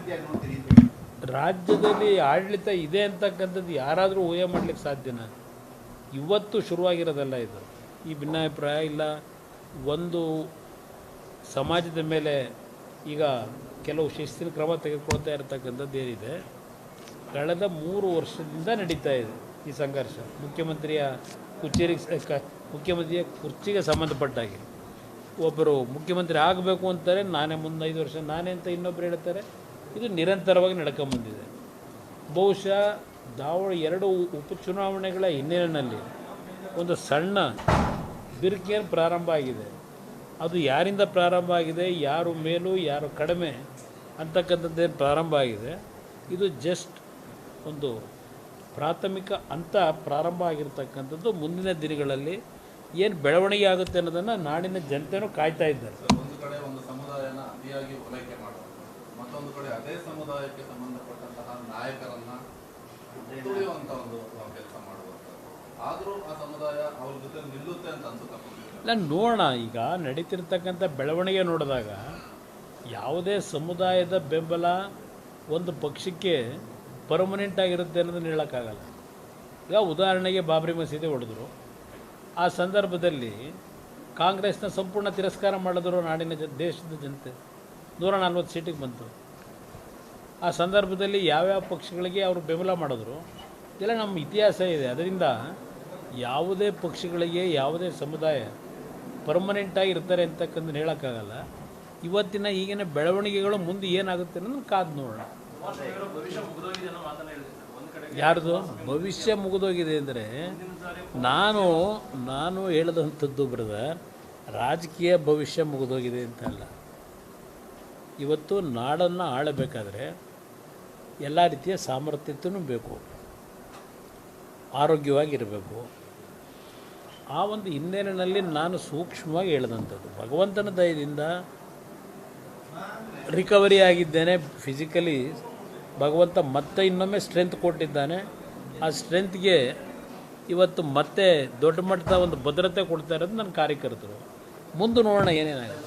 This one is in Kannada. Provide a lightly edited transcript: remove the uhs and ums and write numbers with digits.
ರೀತಿಯಾಗಿ ನೋಡ್ತೀರಿ? ರಾಜ್ಯದಲ್ಲಿ ಆಡಳಿತ ಇದೆ ಅಂತಕ್ಕಂಥದ್ದು ಯಾರಾದರೂ ಊಹೆ ಮಾಡಲಿಕ್ಕೆ ಸಾಧ್ಯನಾ? ಇವತ್ತು ಶುರುವಾಗಿರೋದಲ್ಲ ಇದು. ಈ ಭಿನ್ನಾಭಿಪ್ರಾಯ ಇಲ್ಲ. ಒಂದು ಸಮಾಜದ ಮೇಲೆ ಈಗ ಕೆಲವು ಶಿಸ್ತಿನ ಕ್ರಮ ತೆಗೆದುಕೊಳ್ತಾ ಇರತಕ್ಕಂಥದ್ದು ಏನಿದೆ, ಕಳೆದ 3 ವರ್ಷದಿಂದ ನಡೀತಾ ಇದೆ ಈ ಸಂಘರ್ಷ. ಮುಖ್ಯಮಂತ್ರಿಯ ಕುರ್ಚಿಗೆ ಸಂಬಂಧಪಟ್ಟಾಗಿ ಒಬ್ಬರು ಮುಖ್ಯಮಂತ್ರಿ ಆಗಬೇಕು ಅಂತಾರೆ, ನಾನೇ ಮುಂದೆ 5 ವರ್ಷ ನಾನೇ ಅಂತ ಇನ್ನೊಬ್ಬರು ಹೇಳ್ತಾರೆ. ಇದು ನಿರಂತರವಾಗಿ ನಡ್ಕೊಂಬಂದಿದೆ. ಬಹುಶಃ 2 ಉಪಚುನಾವಣೆಗಳ ಹಿನ್ನೆಲೆಯಲ್ಲಿ ಒಂದು ಸಣ್ಣ ಬಿರುಕೇನು ಪ್ರಾರಂಭ ಆಗಿದೆ. ಅದು ಯಾರಿಂದ ಪ್ರಾರಂಭ ಆಗಿದೆ, ಯಾರು ಮೇಲೂ ಯಾರು ಕಡಿಮೆ ಅಂತಕ್ಕಂಥದ್ದೇನು ಪ್ರಾರಂಭ ಆಗಿದೆ. ಇದು ಜಸ್ಟ್ ಒಂದು ಪ್ರಾಥಮಿಕ ಹಂತ ಪ್ರಾರಂಭ ಆಗಿರ್ತಕ್ಕಂಥದ್ದು. ಮುಂದಿನ ದಿನಗಳಲ್ಲಿ ಏನು ಬೆಳವಣಿಗೆ ಆಗುತ್ತೆ ಅನ್ನೋದನ್ನು ನಾಡಿನ ಜನತೆಯೂ ಕಾಯ್ತಾ ಇದ್ದಾರೆ. ಒಂದು ಕಡೆ ಒಂದು ಸಮುದಾಯನ ಅತಿಯಾಗಿ ಓಲೈಕೆ ಮಾಡೋದು, ಮತ್ತೊಂದು ಕಡೆ ಅದೇ ಸಮುದಾಯಕ್ಕೆ ಸಂಬಂಧಪಟ್ಟಂತಹ ನಾಯಕರನ್ನ ತುಳಿಯುವಂತ ಒಂದು ಕೆಲಸ ಮಾಡುವಂಥದ್ದು. ಆದರೂ ಆ ಸಮುದಾಯ ಅವ್ರ ಜೊತೆ ನಿಲ್ಲುತ್ತೆ ಅಂತ ಅನ್ಸುತ್ತೆ. ನಾನು ನೋಡೋಣ, ಈಗ ನಡೀತಿರ್ತಕ್ಕಂಥ ಬೆಳವಣಿಗೆ ನೋಡಿದಾಗ ಯಾವುದೇ ಸಮುದಾಯದ ಬೆಂಬಲ ಒಂದು ಪಕ್ಷಕ್ಕೆ ಪರ್ಮನೆಂಟ್ ಆಗಿರುತ್ತೆ ಅನ್ನೋದನ್ನು ಹೇಳೋಕ್ಕಾಗಲ್ಲ. ಈಗ ಉದಾಹರಣೆಗೆ ಬಾಬ್ರಿ ಮಸೀದಿ ಹೊಡೆದ್ರು, ಆ ಸಂದರ್ಭದಲ್ಲಿ ಕಾಂಗ್ರೆಸ್ನ ಸಂಪೂರ್ಣ ತಿರಸ್ಕಾರ ಮಾಡಿದ್ರು ನಾಡಿನ ದೇಶದ ಜನತೆ. 140 ಸೀಟಿಗೆ ಬಂತು. ಆ ಸಂದರ್ಭದಲ್ಲಿ ಯಾವ್ಯಾವ ಪಕ್ಷಗಳಿಗೆ ಅವರು ಬೆಂಬಲ ಮಾಡಿದ್ರು ಇದೆಲ್ಲ ನಮ್ಮ ಇತಿಹಾಸ ಇದೆ. ಅದರಿಂದ ಯಾವುದೇ ಪಕ್ಷಗಳಿಗೆ ಯಾವುದೇ ಸಮುದಾಯ ಪರ್ಮನೆಂಟಾಗಿ ಇರ್ತಾರೆ ಅಂತಕ್ಕಂಥದ್ದು ಹೇಳೋಕ್ಕಾಗಲ್ಲ. ಇವತ್ತಿನ ಈಗಿನ ಬೆಳವಣಿಗೆಗಳು ಮುಂದೆ ಏನಾಗುತ್ತೆ ಅನ್ನೋದು ಕಾದು ನೋಡೋಣ. ಯಾರ್ದು ಭವಿಷ್ಯ ಮುಗಿದೋಗಿದೆ ಅಂದರೆ ನಾನು ಹೇಳಿದಂಥದ್ದು ಬ್ರದರ್, ರಾಜಕೀಯ ಭವಿಷ್ಯ ಮುಗಿದೋಗಿದೆ ಅಂತಲ್ಲ. ಇವತ್ತು ನಾಡನ್ನು ಆಳಬೇಕಾದ್ರೆ ಎಲ್ಲ ರೀತಿಯ ಸಾಮರ್ಥ್ಯತೆಯೂ ಬೇಕು, ಆರೋಗ್ಯವಾಗಿರಬೇಕು. ಆ ಒಂದು ಹಿನ್ನೆಲೆಯಲ್ಲಿ ನಾನು ಸೂಕ್ಷ್ಮವಾಗಿ ಹೇಳಿದಂಥದ್ದು, ಭಗವಂತನ ದಯದಿಂದ ರಿಕವರಿ ಆಗಿದ್ದೇನೆ ಫಿಸಿಕಲಿ. ಭಗವಂತ ಮತ್ತೆ ಇನ್ನೊಮ್ಮೆ ಸ್ಟ್ರೆಂತ್ ಕೊಟ್ಟಿದ್ದಾನೆ. ಆ ಸ್ಟ್ರೆಂತ್ಗೆ ಇವತ್ತು ಮತ್ತೆ ದೊಡ್ಡ ಮಟ್ಟದ ಒಂದು ಭದ್ರತೆ ಕೊಡ್ತಾ ಇರೋದು ನನ್ನ ಕಾರ್ಯಕರ್ತರು. ಮುಂದೆ ನೋಡೋಣ ಏನೇನಾಗುತ್ತೆ.